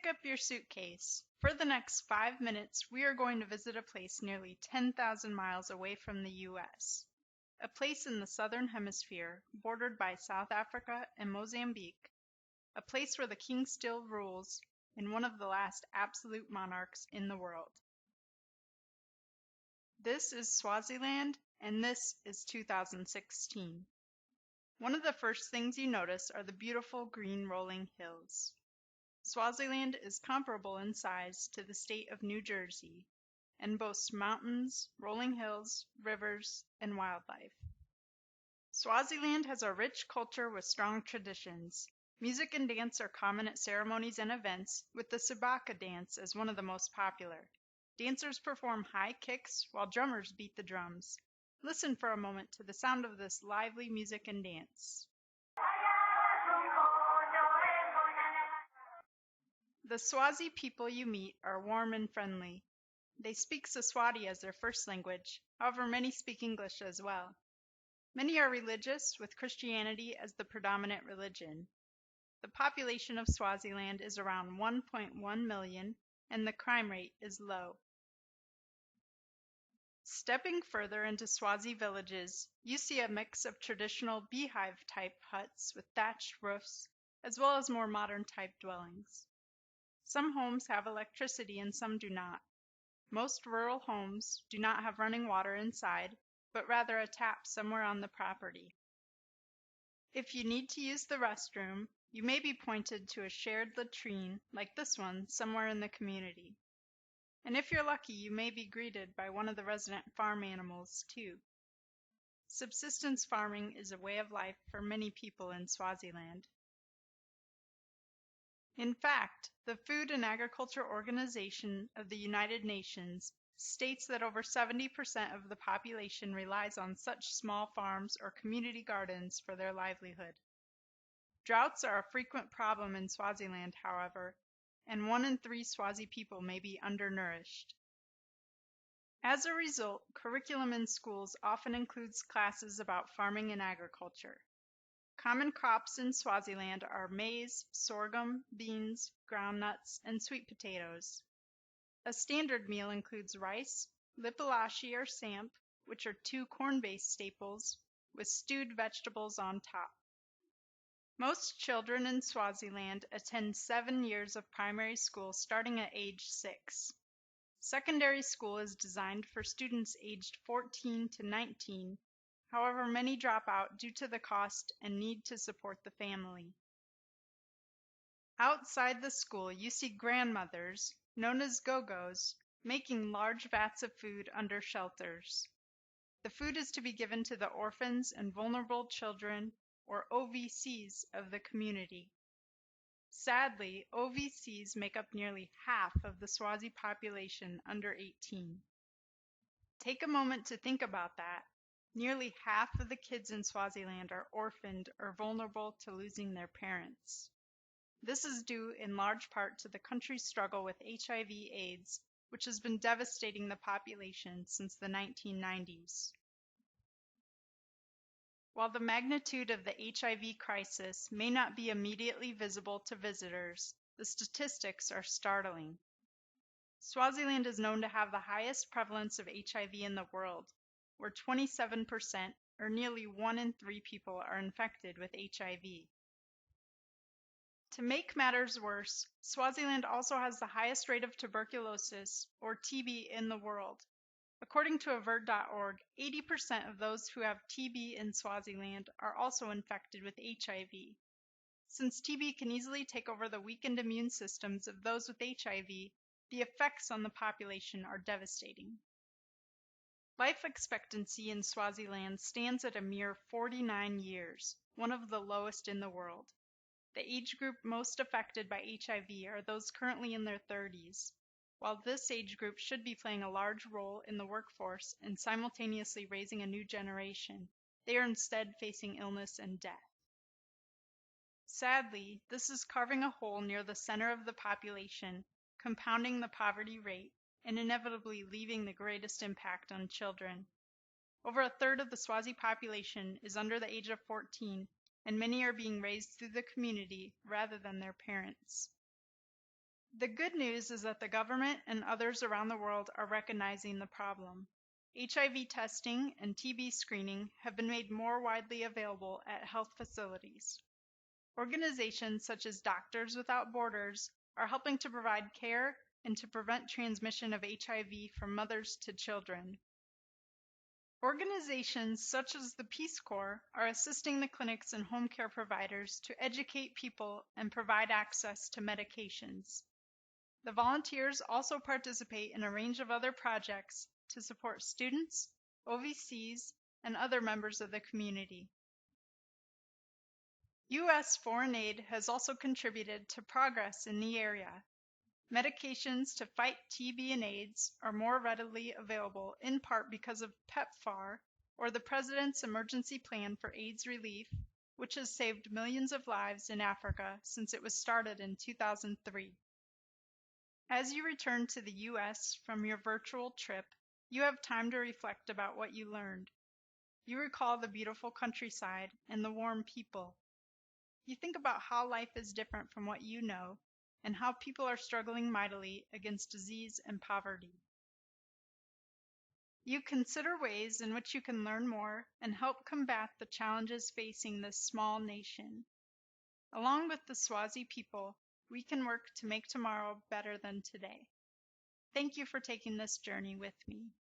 pick up your suitcase. For the next 5 minutes, we are going to visit a place nearly 10,000 miles away from the U.S., a place in the southern hemisphere, bordered by South Africa and Mozambique, a place where the king still rules, and one of the last absolute monarchs in the world. This is Swaziland, and this is 2016. One of the first things you notice are the beautiful green rolling hills. Swaziland is comparable in size to the state of New Jersey and boasts mountains, rolling hills, rivers, and wildlife. Swaziland has a rich culture with strong traditions. Music and dance are common at ceremonies and events, with the Sibaka dance as one of the most popular. Dancers perform high kicks while drummers beat the drums. Listen for a moment to the sound of this lively music and dance. The Swazi people you meet are warm and friendly. They speak Siswati as their first language, however many speak English as well. Many are religious, with Christianity as the predominant religion. The population of Swaziland is around 1.1 million, and the crime rate is low. Stepping further into Swazi villages, you see a mix of traditional beehive-type huts with thatched roofs, as well as more modern-type dwellings. Some homes have electricity and some do not. Most rural homes do not have running water inside, but rather a tap somewhere on the property. If you need to use the restroom, you may be pointed to a shared latrine, like this one, somewhere in the community. And if you're lucky, you may be greeted by one of the resident farm animals, too. Subsistence farming is a way of life for many people in Swaziland. In fact, the Food and Agriculture Organization of the United Nations states that over 70% of the population relies on such small farms or community gardens for their livelihood. Droughts are a frequent problem in Swaziland, however, and 1 in 3 Swazi people may be undernourished. As a result, curriculum in schools often includes classes about farming and agriculture. Common crops in Swaziland are maize, sorghum, beans, groundnuts, and sweet potatoes. A standard meal includes rice, lipalashi or samp, which are 2 corn-based staples, with stewed vegetables on top. Most children in Swaziland attend 7 years of primary school starting at age 6. Secondary school is designed for students aged 14 to 19. However, many drop out due to the cost and need to support the family. Outside the school, you see grandmothers, known as go-go's, making large vats of food under shelters. The food is to be given to the orphans and vulnerable children, or OVCs, of the community. Sadly, OVCs make up nearly half of the Swazi population under 18. Take a moment to think about that. Nearly half of the kids in Swaziland are orphaned or vulnerable to losing their parents. This is due in large part to the country's struggle with HIV/AIDS, which has been devastating the population since the 1990s. While the magnitude of the HIV crisis may not be immediately visible to visitors, the statistics are startling. Swaziland is known to have the highest prevalence of HIV in the world, where 27%, or nearly 1 in 3 people, are infected with HIV. To make matters worse, Swaziland also has the highest rate of tuberculosis, or TB, in the world. According to avert.org, 80% of those who have TB in Swaziland are also infected with HIV. Since TB can easily take over the weakened immune systems of those with HIV, the effects on the population are devastating. Life expectancy in Swaziland stands at a mere 49 years, one of the lowest in the world. The age group most affected by HIV are those currently in their 30s. While this age group should be playing a large role in the workforce and simultaneously raising a new generation, they are instead facing illness and death. Sadly, this is carving a hole near the center of the population, compounding the poverty rate, and inevitably leaving the greatest impact on children. Over a third of the Swazi population is under the age of 14, and many are being raised through the community rather than their parents. The good news is that the government and others around the world are recognizing the problem. HIV testing and TB screening have been made more widely available at health facilities. Organizations such as Doctors Without Borders are helping to provide care and to prevent transmission of HIV from mothers to children. Organizations such as the Peace Corps are assisting the clinics and home care providers to educate people and provide access to medications. The volunteers also participate in a range of other projects to support students, OVCs, and other members of the community. U.S. foreign aid has also contributed to progress in the area. Medications to fight TB and AIDS are more readily available in part because of PEPFAR, or the President's Emergency Plan for AIDS Relief, which has saved millions of lives in Africa since it was started in 2003. As you return to the U.S. from your virtual trip, you have time to reflect about what you learned. You recall the beautiful countryside and the warm people. You think about how life is different from what you know, and how people are struggling mightily against disease and poverty. You consider ways in which you can learn more and help combat the challenges facing this small nation. Along with the Swazi people, we can work to make tomorrow better than today. Thank you for taking this journey with me.